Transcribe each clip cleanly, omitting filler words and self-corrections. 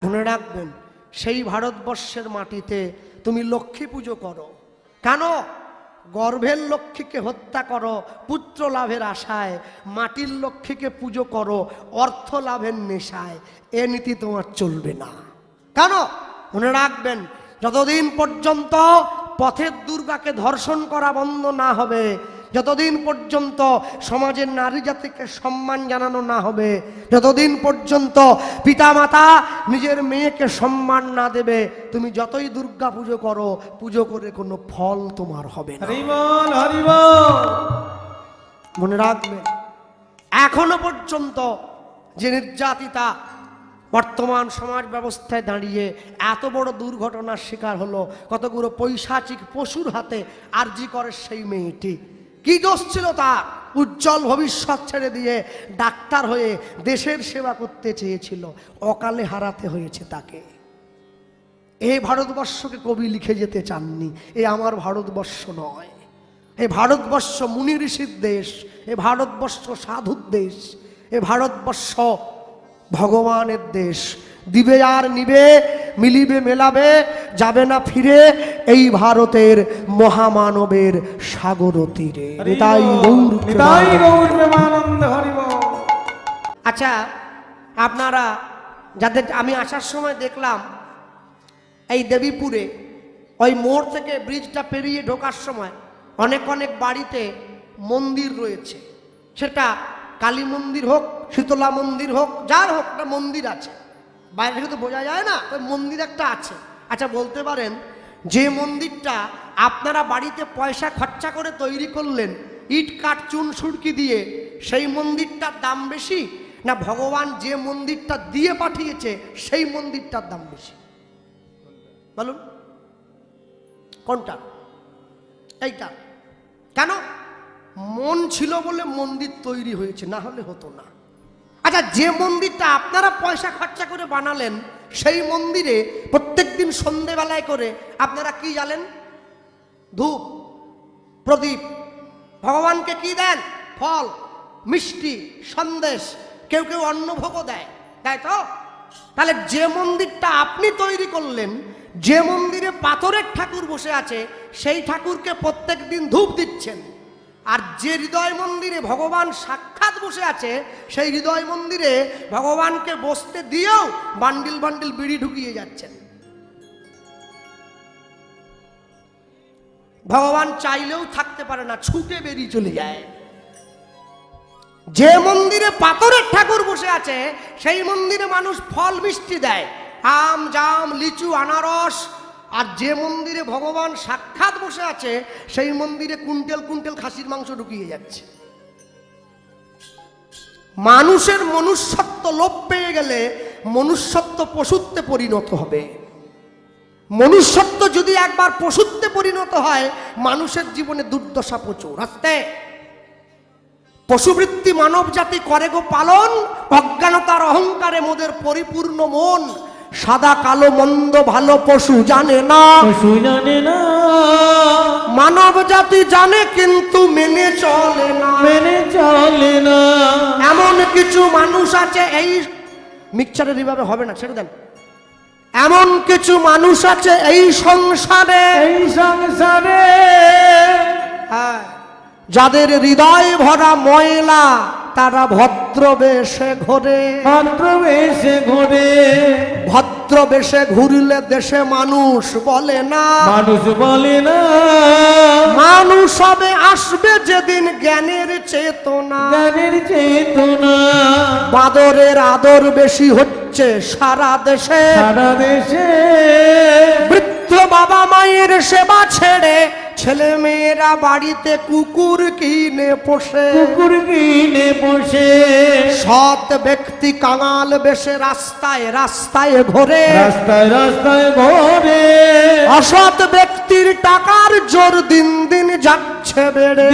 মনে রাখবেন, সেই ভারতবর্ষের মাটিতে তুমি লক্ষ্মী পুজো করো কেন? গর্ভের লক্ষ্মীকে হত্যা করো পুত্র লাভের আশায়, মাটির লক্ষ্মীকে পুজো করো অর্থ লাভের নেশায়। এ নীতি তোমার চলবে না। কেন? মনে রাখবেন, যতদিন পর্যন্ত পথের দুর্গাকে ধর্ষণ করা বন্ধ না হবে, যতদিন পর্যন্ত সমাজের নারী জাতিকে সম্মান জানানো না হবে, যতদিন পর্যন্ত পিতামাতা নিজের মেয়েকে সম্মান না দেবে, তুমি যতই দুর্গা পুজো করো, পুজো করে কোনো ফল তোমার হবে না। মনে রাখবেন, এখনো পর্যন্ত যে নির্যাতিতা বর্তমান সমাজ ব্যবস্থায় দাঁড়িয়ে এত বড় দুর্ঘটনার শিকার হলো, কতগুলো পৈশাচিক পশুর হাতে আরজি করে সেই মেয়েটি। কি দোষ ছিল তার? উজ্জ্বল ভবিষ্যৎ ছেড়ে দিয়ে ডাক্তার হয়ে দেশের সেবা করতে চেয়েছিল, অকালে হারাতে হয়েছে তাকে। এই ভারতবর্ষকে কবি লিখে যেতে চাননি। এ আমার ভারতবর্ষ নয়, এ ভারতবর্ষ মুনি ঋষির দেশ, এ ভারতবর্ষ সাধুর দেশ, এ ভারতবর্ষ ভগবানের দেশ। দিবে আর নিবে, মিলিবে মেলাবে, যাবে না ফিরে এই ভারতের মহামানবের সাগর তীরে। আচ্ছা, আপনারা যাদের আমি আসার সময় দেখলাম এই দেবীপুরে ওই মোড় থেকে ব্রিজটা পেরিয়ে ঢোকার সময় অনেক অনেক বাড়িতে মন্দির রয়েছে, সেটা কালী মন্দির হোক, শীতলা মন্দির হোক, যার হোক, একটা মন্দির আছে। বাইরে থেকে তো বোঝা যায় না, ওই মন্দির একটা আছে। আচ্ছা, বলতে পারেন যে মন্দিরটা আপনারা বাড়িতে পয়সা খরচা করে তৈরি করলেন ইট কাঠ চুন সুরকি দিয়ে, সেই মন্দিরটার দাম বেশি না ভগবান যে মন্দিরটা দিয়ে পাঠিয়েছে সেই মন্দিরটার দাম বেশি? বলুন কোনটা? এইটা। কেন? মন ছিল বলে মন্দির তৈরি হয়েছে, না হলে হতো না। আচ্ছা, যে মন্দিরটা আপনারা পয়সা খরচা করে বানালেন সেই মন্দিরে প্রত্যেকদিন সন্ধেবেলায় করে আপনারা কি জ্বালেন? ধূপ, প্রদীপ। ভগবানকে কি দেন? ফল, মিষ্টি, সন্দেশ, কেউ কেউ অন্নভোগও দেয়, তাই তো? তাহলে যে মন্দিরটা আপনি তৈরি করলেন, যে মন্দিরে পাথরের ঠাকুর বসে আছে, সেই ঠাকুরকে প্রত্যেকদিন ধূপ দিচ্ছেন। আর যে হৃদয় মন্দিরে ভগবান সাক্ষাৎ বসে আছে, সেই হৃদয় মন্দিরে ভগবানকে বসতে দিয়েও বান্ডিল বান্ডিল বিড়ি ঢুকিয়ে যাচ্ছেন। ভগবান চাইলেও থাকতে পারে না, ছুটে বেরিয়ে চলে যায়। যে মন্দিরে পাথরের ঠাকুর বসে আছে সেই মন্দিরে মানুষ ফল মিষ্টি দেয়, আম, জাম, লিচু, আনারস। আর যে মন্দিরে ভগবান সাক্ষাৎ বসে আছে সেই মন্দিরে কুইন্টাল কুইন্টাল খাসির মাংস ঢুকিয়ে যাচ্ছে। মানুষের মনুষ্যত্ব লোপ পেয়ে গেলে মনুষ্যত্ব পশুত্বে পরিণত হবে। মনুষ্যত্ব যদি একবার পশুত্বে পরিণত হয়, মানুষের জীবনে দুর্দশা প্রচুর। আস্তে পশুবৃত্তি মানব জাতি করে গো পালন, অজ্ঞানতার অহংকারে মোদের পরিপূর্ণ মন। সাদা কালো মন্দ ভালো পশু জানে না, মানব জাতি জানে কিন্তু মেনে চলে না। এমন কিছু মানুষ আছে, এই মিক্সচারের এইভাবে হবে না, ছেড়ে দেন। এমন কিছু মানুষ আছে এই সংসারে হ্যাঁ, যাদের হৃদয় ভরা ময়লা, তারা ভদ্র বেশে ঘোরে। ভদ্র বেশে ঘুরলে দেশে মানুষ বলে না, মানুষ হবে আসবে যেদিন জ্ঞানের চেতনা। বাদরের আদর বেশি হচ্ছে সারা দেশে। বৃদ্ধ বাবা মায়ের সেবা ছেড়ে ছেলে মেয়েরা বাড়িতে কুকুর কিনে পোষে। সৎ ব্যক্তি কাঙাল বেশে রাস্তায় রাস্তায় ঘোরে। অসৎ ব্যক্তির টাকার জোর দিন দিন যাচ্ছে বেড়ে।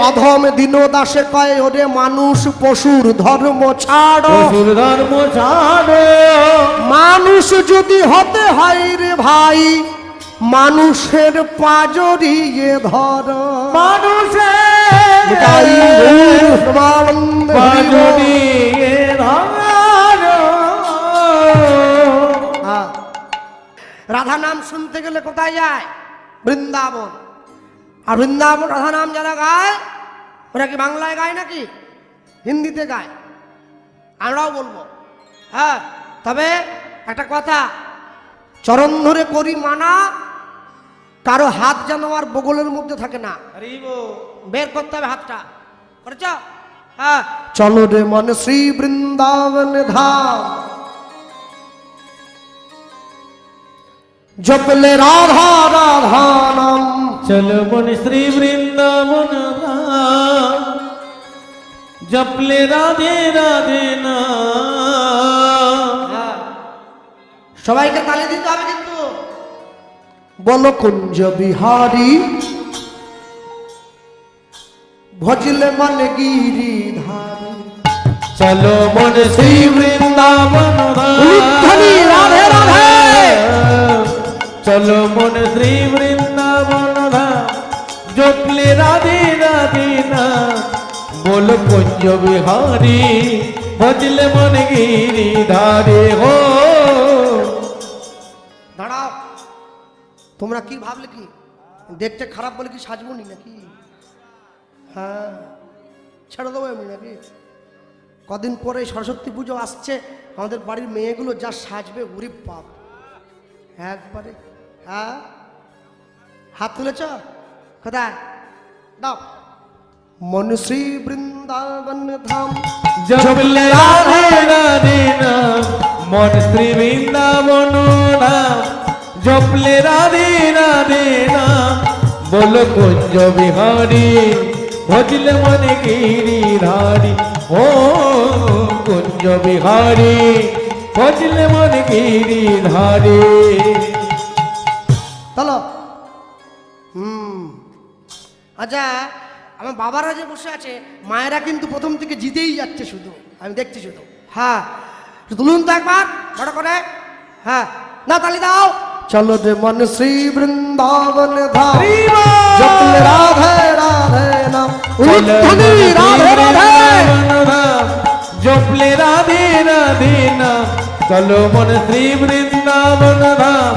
অধম দীনদাসে কয় ওরে মানুষ পশুর ধর্ম ছাড়ো। মানুষ যদি হতে হয় রে ভাই, মানুষের পাজরিয়ে ধর। মানুষের রাধা নাম শুনতে গেলে কোথায় যায়? বৃন্দাবন। আর বৃন্দাবন রাধা নাম যারা গায় ওরা কি বাংলায় গায় নাকি হিন্দিতে গায়? আমরাও বলবো। হ্যাঁ, তবে একটা কথা, চরণ ধরে করি মানা, কারো হাত যেন আর বগলের মধ্যে থাকে না, বের করতে হবে হাতটা। করেছ? হ্যাঁ, চলো রে মন শ্রী বৃন্দাবন ধাম, জপলে রাধা রাধা নাম। চলো মন শ্রী বৃন্দাবন ধাম, জপলে রাধে রাধে নাম। সবাইকে তালি দিতে হবে কিন্তু। বলো কুঞ্জ বিহারী ভজলে মন গিরিধারী। চলো মন শ্রী বৃন্দাবন উলুধ্বনি রাধে রাধে। চলো মন শ্রী বৃন্দাবন ধাম, জপলে রাধে রাধে নাম। বল কুঞ্জ বিহারী ভজলে মন গিরিধারী। হো দাঁড়াও, তোমরা কি ভাবলে? কি দেখতে খারাপ বলে কি সাজবো নি নাকি? হ্যাঁ, ছেড়ে দেবো এমনি নাকি? কদিন পরে সরস্বতী পুজো আসছে, আমাদের বাড়ির মেয়েগুলো যা সাজবে উরি পাপ একবারে। হ্যাঁ, হাত তুলেছ কোথায়? দাও। মন শ্রী বৃন্দাবন ধাম, জপলে রাধে রাধে নাম। মন শ্রী বৃন্দাবন ধাম, জপলে রাধে রাধে নাম। বল কুঞ্জ বিহারী ভজলে মন গিরিধারী। ও কুঞ্জ বিহারী ভজলে মন গিরিধারী। চলো। আচ্ছা, আমার বাবারা যে বসে আছে, মায়েরা কিন্তু প্রথম থেকে জিতেই যাচ্ছে, শুধু আমি দেখছি শুধু। হ্যাঁ, তুলুন তো একবার বড় করে। হ্যাঁ, না তালি দাও। চলো রে মন শ্রী বৃন্দাবন ধাম, জপলে রাধে রাধে নাম। উলুধ্বনি রাধে রাধে। জপলে রাধে রাধে নাম। চলো মন শ্রী বৃন্দাবন ধাম,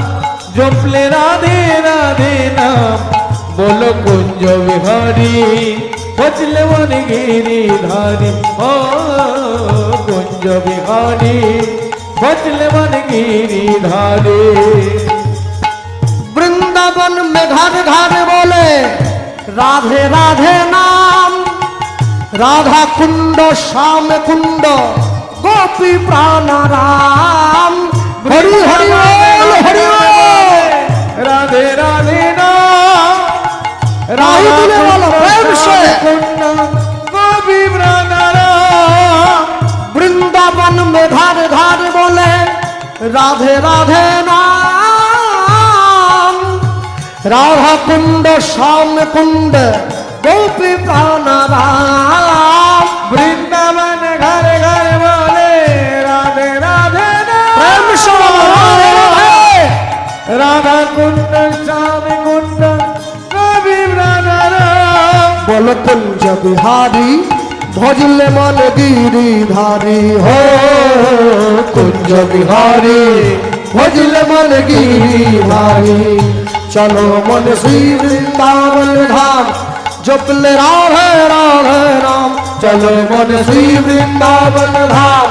জপলে রাধে রাধে নাম। বলো কুঞ্জ বিহারী ভজলে মন গিরিধারী। ও কুঞ্জ বিহারী ভজলে মন গিরিধারী। বৃন্দাবন में घर घर बोले राधे राधे नाम। राधा कुंड श्याम कुंड गोपी प्राण राम। हरि हरि बोल हरि बोल। राधे राधे नाम। राही दिले वाला प्रेम से। कुंड गोपी प्राण राम। वृंदावन में घर घर बोले राधे राधे नाम। राधा कुंड श्याम कुंड गोपी प्राण राम। वृंदावन घर घर बोले राधे राधे नाम। प्रेम से बोलो राधे राधे। राधा कुंड श्याम कुंड गोपी प्राण राम। बोलो कुंज बिहारी भजले मन गिरिधारी। हो कुंज बिहारी भजले मन गिरिधारी। चलो मन श्री वृंदावन धाम, जपले राधे राधे नाम। चलो मन श्री वृंदावन धाम,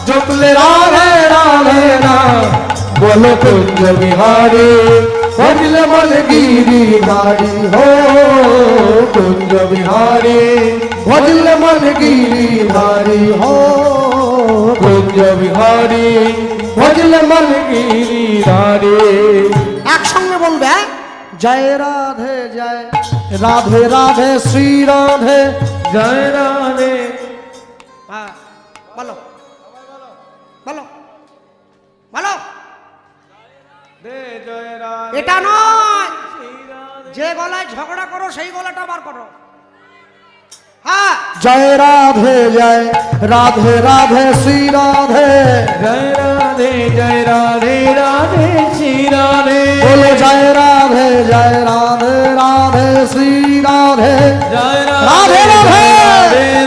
जपले राधे राधे नाम। बोलो कुंज बिहारी भजले मन गिरिधारी। हो कुंज बिहारी भजले मन गिरिधारी। हो कुंज बिहारी भजले मन गिरिधारी। একসঙ্গে বলবে, জয় রাধে জয় রাধে রাধে শ্রী রাধে। जय राधे। হ্যাঁ, বলো বলো বলো। दे जय राधे। এটা নয়, श्री राधे। যে গলায় ঝগড়া করো সেই গলাটা বার করো। হ্যাঁ, জয় রাধে জয় রাধে রাধে শ্রী রাধে। जय राधे जय राधे राधे श्री राधे। बोलो जय राधे राधे श्री राधे। जय राधे राधे राधे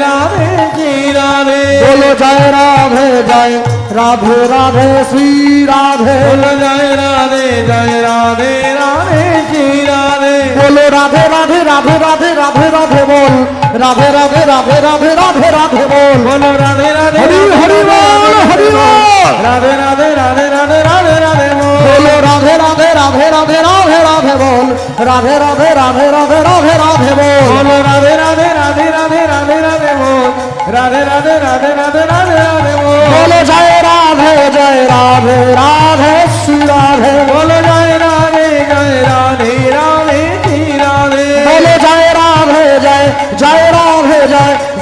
राधे राधे श्री राधे। बोलो जय राधे রাধে রাধে শ্রী রাধে বলো জয় রাধে রাধে শ্রী রাধে বলো রাধে রাধে রাধে রাধে রাধে রাধে বল রাধে রাধে রাধে রাধে রাধে রাধে বল বলো রাধে রাধে হরি হরি বল হরি বল রাধে রাধে রাধে রাধে রাধে রাধে বলো রাধে রাধে রাধে রাধে রাধে রাধে বল রাধে রাধে রাধে রাধে রাধে রাধে বল বলো রাধে রাধে রাধে রাধে রাধে রাধে বল রাধে রাধে রাধে রাধে রাধে রাধে বল বলো জয় রাধে রাধে শ্রী রাধে বলো জয় রাধে রাধে শ্রী রাধে বলো জয় রাধে জয় রাধে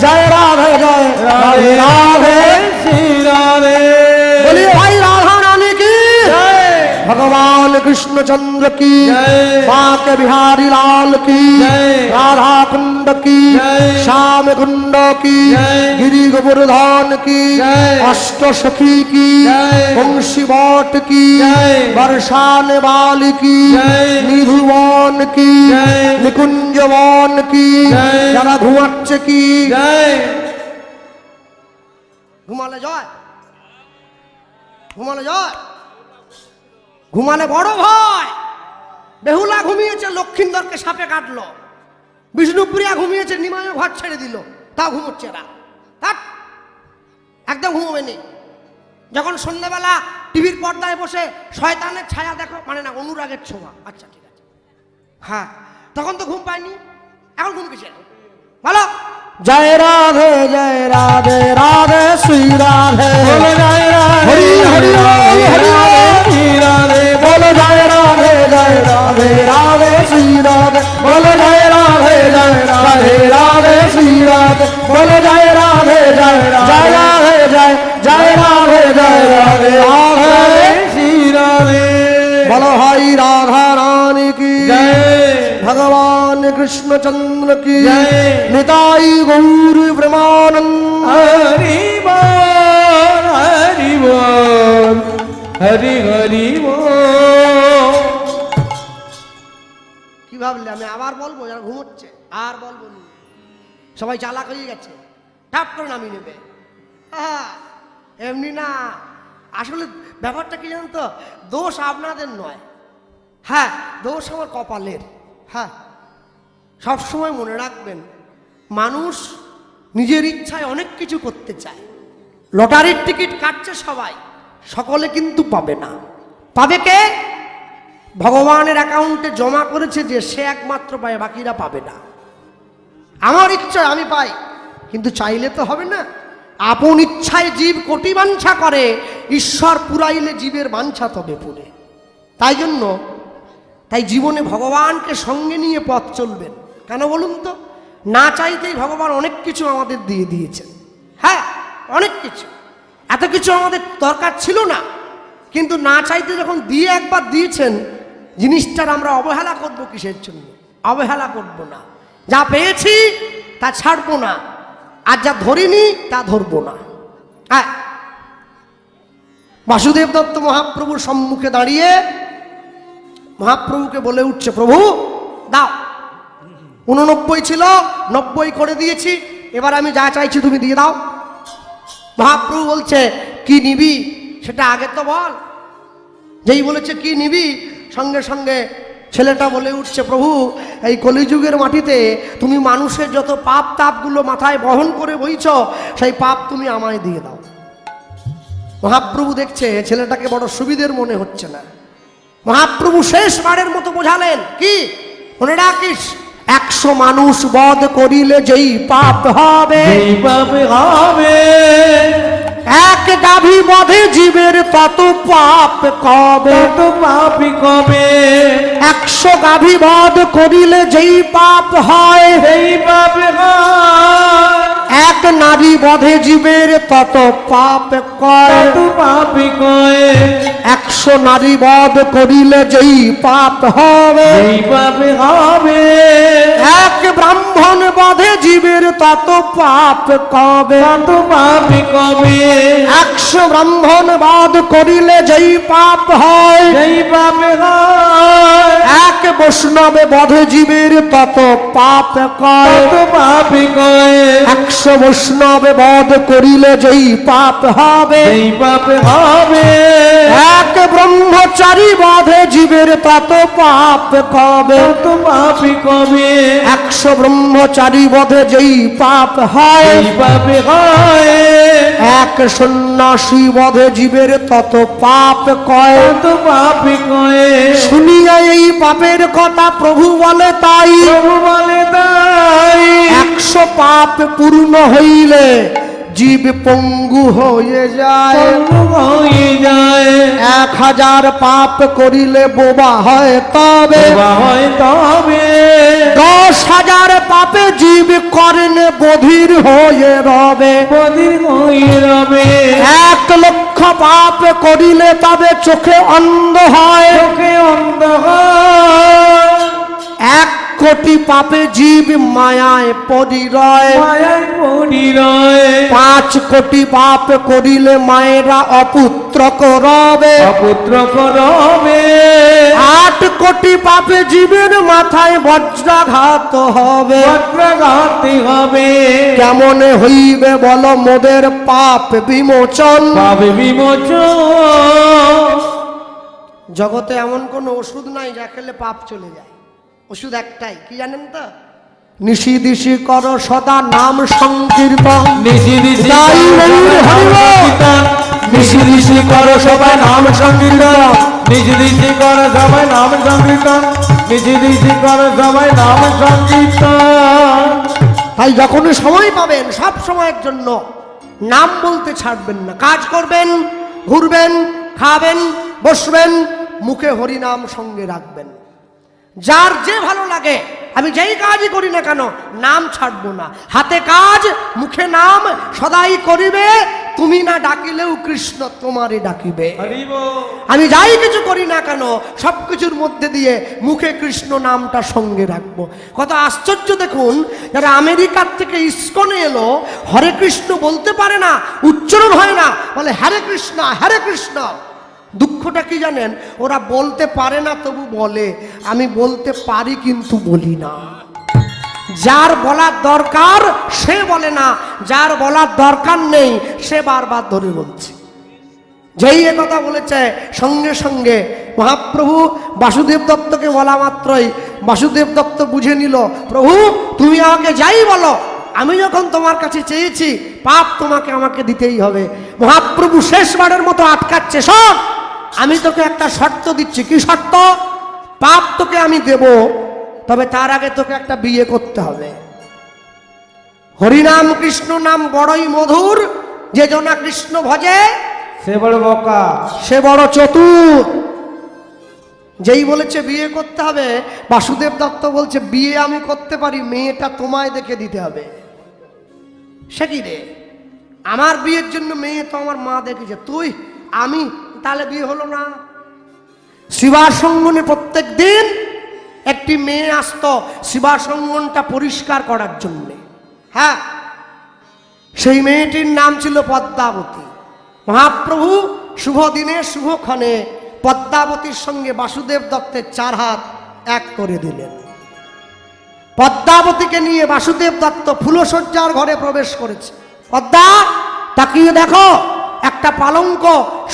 জয় রাধে জয় রাধে রাধে শ্রী রাধে बोलिए भाई राधा रानी की जय भगवान कृष्ण चंद्र की जय माँ के बिहारी लाल की जय राधा कुंड की जय श्याम कुंड की जय गिरी गोवर्धन की जय अष्ट सखी की जय वंशी बट की जय बरसाने वाली की जय निधुवन की जय निकुंजवन की जय जरा घुमच्च की जय ঘুমালে জয় ঘুমালে জয় ঘুমালে বড় ভয় বেহুলা ঘুমিয়েছে লক্ষিন্দরকে সাপে কাটলো বিষ্ণুপ্রিয়া ঘুমিয়েছে নিমায় ঘর ছেড়ে দিল তাও ঘুমোচ্ছে না তার একদম ঘুমোবে নি যখন সন্ধ্যাবেলা টিভির পর্দায় বসে শয়তানের ছায়া দেখো মানে না অনুরাগের ছোঁয়া আচ্ছা ঠিক আছে হ্যাঁ তখন তো ঘুম পায়নি এখন ঘুম কিসের ভালো জয় রাধে রাধে শ্রী রাধে बोलो जय राधे हरि हरि बोल हरि बोल श्री राधे बोलो जय राधे राधे श्री राधे बोलो जय राधे राधे श्री राधे बोलो जय राधे जय राधे जय राधे राधे श्री राधे बोलो हरि राधा रानी की जय भगवान कृष्ण चंद्र की जय निताई गौर ब्रह्मानंद हरि बोल हरि बोल हरि हरि बोल কি ভাবলে আমি আবার বলবো যারা ঘুমোচ্ছে আর বলবো না সবাই চালাক হয়ে গেছে টাপ করে নামিয়ে নেবে হ্যাঁ, এমনি না আসলে ব্যাপারটা কি জানেন তো দোষ আপনাদের নয় হ্যাঁ দোষ আমার কপালের হ্যাঁ সবসময় মনে রাখবেন মানুষ নিজের ইচ্ছায় অনেক কিছু করতে চায় লটারির টিকিট কাটছে সবাই সকলে কিন্তু পাবে না পাবে কে ভগবানের অ্যাকাউন্টে জমা করেছে যে সে একমাত্র পায় বাকিরা পাবে না আমার ইচ্ছায় আমি পাই কিন্তু চাইলে তো হবে না আপন ইচ্ছায় জীব কোটি বাঞ্ছা করে ঈশ্বর পুরাইলে জীবের বাঞ্ছা তবে পুরে তাই জীবনে ভগবানকে সঙ্গে নিয়ে পথ চলবেন কেন বলুন তো না চাইতেই ভগবান অনেক কিছু আমাদের দিয়ে দিয়েছেন হ্যাঁ অনেক কিছু এত কিছু আমাদের দরকার ছিল না কিন্তু না চাইতে যখন দিয়ে একবার দিয়েছেন জিনিসটার আমরা অবহেলা করব কিসের জন্য অবহেলা করব না যা পেয়েছি তা ছাড়বো না আর যা ধরিনি তা ধরবো না হ্যাঁ বাসুদেব দত্ত মহাপ্রভুর সম্মুখে দাঁড়িয়ে মহাপ্রভুকে বলে উঠছে প্রভু দাও 89 ছিল 90 করে দিয়েছি এবার আমি যা চাইছি তুমি দিয়ে দাও মহাপ্রভু বলছে কি নিবি সেটা আগে তো বল যেই বলেছে কি নিবি সঙ্গে সঙ্গে ছেলেটা বলে উঠছে প্রভু এই কলিযুগের মাটিতে তুমি মানুষের যত পাপ তাপগুলো মাথায় বহন করে বইছ সেই পাপ তুমি আমায় দিয়ে দাও মহাপ্রভু দেখছে ছেলেটাকে বড় সুবিধের মনে হচ্ছে না মহাপ্রভু শেষবারের মতো বোঝালেন কি মনে রাখিস 100 মানুষ বধ করিলে যেই পাপ হবে এই পাপ হবে এক গাভী বধে জীবের তত পাপ কবে তত পাপি কবে 100 গাভী বধ করিলে যেই পাপ হয় এই পাপ হয় এক নারী বধে জীবের তত পাপ কয় তত পাপি কয় 100 নারী বধ করিলে যেই পাপ হবে এই পাপ হবে এক ব্রাহ্মণ বধে জীবের তত পাপ কবে তত পাপি কবে 100 ব্রাহ্মণ বধ করিলে যেই পাপ হয় এই পাপ হয় এক বৈষ্ণবে বধে জীবের তত পাপ কয়, কত পাপি কয় 100 বৈষ্ণবে বধ করিলে যেই পাপ হবে, এই পাপে হবে। এক ব্রহ্মচারী বধে জীবের তত পাপ কবে, কত পাপি কবে 100 ব্রহ্মচারী বধে যেই পাপ হয়, এই পাপে হয়। এক সন্ন্যাসী বধে জীবের তত পাপ কয়। কত পাপি কয় শুনিয়া এই পাপের কথা প্রভু বলে তাই, প্রভু বলে তাই 100 পাপ পূর্ণ হইলে জীব পঙ্গু হয়ে যায়, পঙ্গু হয়ে যায়। 1000 পাপ করিলে বোবা হয় তবে, বাবা হয় তবে 10,000 পাপে জীব করেন বধির হয়ে রবে, বধির হয়ে রবে। 1,00,000 পাপ করিলে তবে চোখে অন্ধ হয়, চোখে অন্ধ হয়। 1 কোটি পাপে জীব মায়ায় পড়ি রয়, মায়ায় পড়ি রয়। 5 কোটি পাপ করিলে মায়েরা অপুত্র করবে, অপুত্র করবে। 8 কোটি পাপে জীবের মাথায় বজ্রাঘাত হবে, বজ্রাঘাতে হবে। কেমন হইবে বল মোদের পাপ বিমোচন। পাবে বিমোচন। জগতে এমন কোন ওষুধ নাই যা খেলে পাপ চলে যায়, ওষুধ একটাই, কি জানেন তো? নিশি দিশি কর সদা নাম সংকীর্তন, নিশি দিশি তাই বলি হরিব। নিশি দিশি কর সবাই নাম সংকীর্তন। নিশি দিশি কর সবাই নাম সংকীর্তন। নিশি দিশি কর সবাই নাম সংকীর্তন। তাই যখনই সময় পাবেন সব সময়ের জন্য নাম বলতে ছাড়বেন না। কাজ করবেন, ঘুরবেন, খাবেন, বসবেন, মুখে হরিনাম সঙ্গে রাখবেন। যার যে ভালো লাগে, আমি যেই কাজই করি না কেন নাম ছাড়বো না। হাতে কাজ, মুখে নাম সদাই করিবে, তুমি না ডাকিলেও কৃষ্ণ তোমারে ডাকিবে। হরিব আমি যাই কিছু করি না কেন সব কিছুর মধ্যে দিয়ে মুখে কৃষ্ণ নামটা সঙ্গে রাখবো। কত আশ্চর্য দেখুন, যারা আমেরিকার থেকে ইস্কনে এলো, হরে কৃষ্ণ বলতে পারে না, উচ্চারণ হয় না, বলে হরে কৃষ্ণ হরে কৃষ্ণ। দুঃখটা কি জানেন? ওরা বলতে পারে না তবু বলে, আমি বলতে পারি কিন্তু বলি না। যার বলার দরকার সে বলে না, যার বলার দরকার নেই সে বারবার ধরে বলছে। যেই কথা বলেছে সঙ্গে সঙ্গে মহাপ্রভু বাসুদেব দত্তকে বলা মাত্রই বাসুদেব দত্ত বুঝে নিল, প্রভু তুমি আমাকে যাই বলো, আমি যখন তোমার কাছে চেয়েছি পাপ তোমাকে আমাকে দিতেই হবে। মহাপ্রভু শেষবারের মতো আটকাচ্ছে, শোন আমি তোকে একটা শর্ত দিচ্ছি। কি শর্ত? পাপ তোকে আমি দেব, তবে তার আগে তোকে একটা বিয়ে করতে হবে। হরিনাম কৃষ্ণ নাম বড়ই মধুর, যে জনা কৃষ্ণ ভজে সে বড় বোকা। সে বড় চতুর। যেই বলেছে বিয়ে করতে হবে, বাসুদেব দত্ত বলছে বিয়ে আমি করতে পারি, মেয়েটা তোমায় দেখে দিতে হবে। সে কি রে, আমার বিয়ের জন্য মেয়ে তো আমার মা দেখেছে, তুই আমি, তাহলে বিয়ে হলো না। শিবাসঙ্গনে প্রত্যেক দিন একটি মেয়ে আসতো শিবাসঙ্গনটা পরিষ্কার করার জন্য। হ্যাঁ, সেই মেয়েটির নাম ছিল পদ্মাবতী। মহাপ্রভু শুভ দিনে শুভক্ষণে পদ্মাবতীর সঙ্গে বাসুদেব দত্তের 4 হাত এক করে দিলেন। পদ্মাবতীকে নিয়ে বাসুদেব দত্ত ফুলশয্যার ঘরে প্রবেশ করেছে। পদ্মা, তাকিয়ে দেখো, একটা পালঙ্ক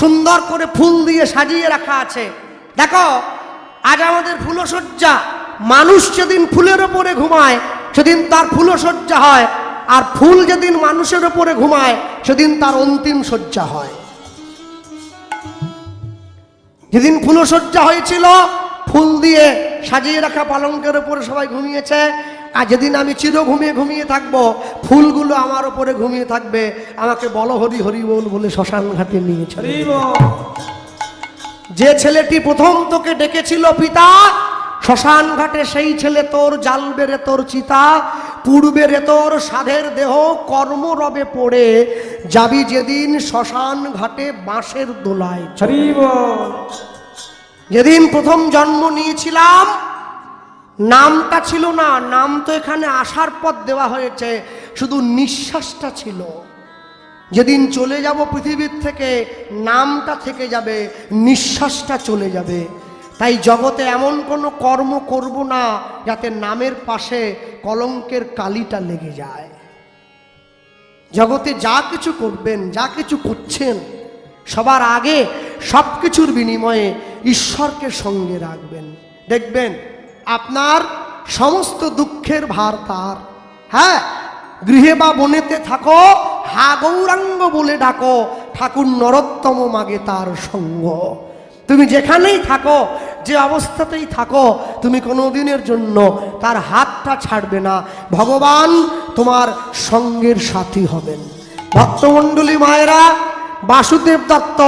সুন্দর করে ফুল দিয়ে সাজিয়ে রাখা আছে। দেখো, আজ আমাদের ফুলশয্যা, মানুষ যেদিন ফুলের ওপরে ঘুমায় সেদিন তার ফুলশয্যা হয়, আর ফুল যেদিন মানুষের ওপরে ঘুমায় সেদিন তার অন্তিম শয্যা হয়। যেদিন ফুলশয্যা হয়েছিল ফুল দিয়ে সাজিয়ে রাখা পালঙ্কের উপরে সবাই ঘুমিয়েছে, আর যেদিন আমি চির ঘুমিয়ে ঘুমিয়ে থাকবো ফুলগুলো আমার উপরে ঘুমিয়ে থাকবে। আমাকে বলো হরি হরি বল বলে শ্মশান ঘাটে নিয়ে চলে। যে ছেলেটি প্রথম তোকে ডেকেছিল পিতা, শ্মশান ঘাটে সেই ছেলে তোর জ্বালবে রে তোর চিতা, পূর্বে রে তোর সাধের দেহ কর্ম রবে পড়ে, যাবি যেদিন শ্মশান ঘাটে বাঁশের দোলায়। যেদিন প্রথম জন্ম নিয়েছিলাম নামটা ছিল না, নাম তো এখানে আসার পর দেওয়া হয়েছে, শুধু নিঃশ্বাসটা ছিল। যেদিন চলে যাব পৃথিবীর থেকে নামটা থেকে যাবে, নিঃশ্বাসটা চলে যাবে। তাই জগতে এমন কোনো কর্ম করব না যাতে নামের পাশে কলঙ্কের কালিটা লেগে যায়। জগতে যা কিছু করবেন, যা কিছু করছেন, সবার আগে সব কিছুর বিনিময়ে ঈশ্বরকে সঙ্গে রাখবেন। দেখবেন আপনার সমস্ত দুঃখের ভার তার। হ্যাঁ, গৃহে বা বনেতে থাকো, হা গৌরাঙ্গ বলে ডাকো, ঠাকুর নরোত্তম মাগে তার সঙ্গ। তুমি যেখানেই থাকো, যে অবস্থাতেই থাকো, তুমি কোনো দিনের জন্য তার হাতটা ছাড়বে না। ভগবান তোমার সঙ্গের সাথী হবেন। ভক্তমণ্ডলী মায়েরা, বাসুদেব দত্ত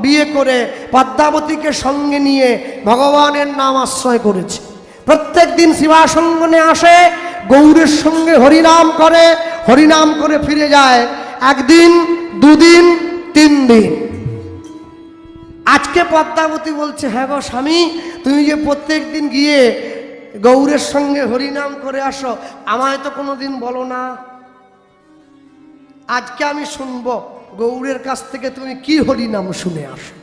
বিয়ে করে পদ্মাবতীকে সঙ্গে নিয়ে ভগবানের নাম আশ্রয় করেছে। প্রত্যেক দিন শিবাসঙ্গনে আসে, গৌরের সঙ্গে হরিনাম করে, হরিনাম করে ফিরে যায়। একদিন, দুদিন, 3 দিন। আজকে পদ্মাবতী বলছে, হ্যাঁ গো স্বামী, তুমি যে প্রত্যেক দিন গিয়ে গৌরের সঙ্গে হরিনাম করে আসো, আমায় তো কোনোদিন বলো না। আজকে আমি শুনবো গৌরের কাছ থেকে তুমি কি হরিনাম শুনে আসো।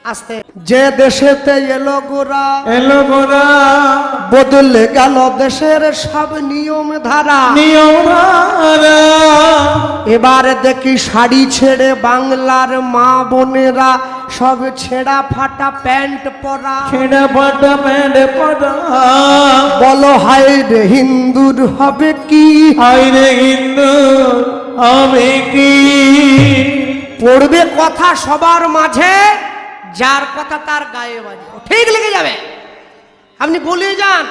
আস্তে যে দেশেতে এলো গোরা, এলো গোরা, বদলে গেল দেশের সব নিয়ম ধারা। নিয়ম ধারা। এবারে দেখি শাড়ি ছেড়ে বাংলার মা বোনেরা সব ছেঁড়া ফাটা প্যান্ট পরা। ছেঁড়া ফাটা প্যান্ট পরা। বলো হায় রে হিন্দুর হবে কি, হায় রে হিন্দু হবে কি। পড়বে কথা সবার মাঝে, যার কথা তার গায়ে বাজে, ঠিক লেগে যাবে। আপনি বলে যান,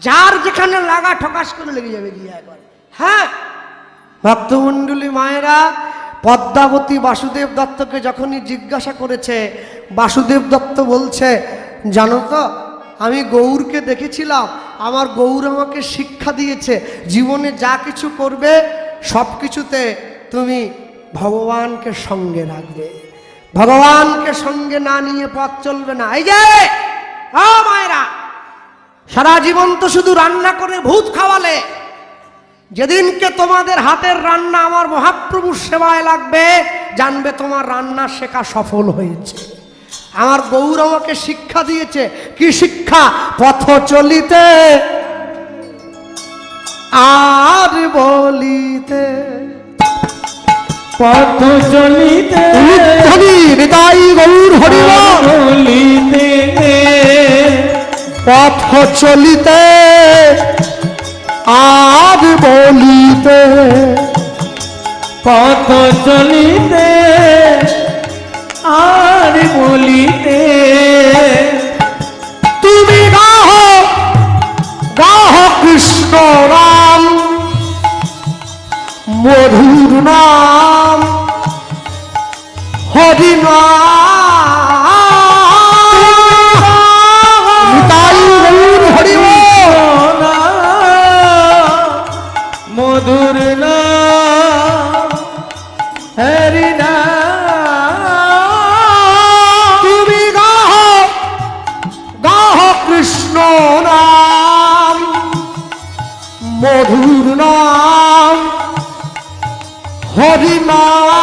যার যেখানে লাগা ঠকাস করে লেগে যাবে গিয়ে একবার। হ্যাঁ, ভক্তমণ্ডলী মায়েরা, পদ্মাবতী বাসুদেব দত্তকে যখনই জিজ্ঞাসা করেছে, বাসুদেব দত্ত বলছে, জানো তো আমি গৌরকে দেখেছিলাম, আমার গৌর আমাকে শিক্ষা দিয়েছে, জীবনে যা কিছু করবে সব কিছুতে তুমি ভগবানকে সঙ্গে রাখবে, ভগবানকে সঙ্গে না নিয়ে পথ চলবে না। এই যে মায়েরা, সারা জীবন তো শুধু রান্না করে ভূত খাওয়ালে, যেদিনকে তোমাদের হাতের রান্না আমার মহাপ্রভুর সেবায় লাগবে, জানবে তোমার রান্না শেখা সফল হয়েছে। আমার গৌর আমাকে শিক্ষা দিয়েছে। কি শিক্ষা? পথ চলিতে আর বলিতে, পথ চলিতে হৃদয় গৌর হরিব বলিতে, পথ চলিতে আর বলিতে, পথ চলিতে আর বলিতে। তুমি গাহ গাহ কৃষ্ণ রাম, মধুর নাম হরি মধুর নাম হরি নাম। তুমি গাহ গাহ কৃষ্ণ নাম, মধুর নাম হরি নাম।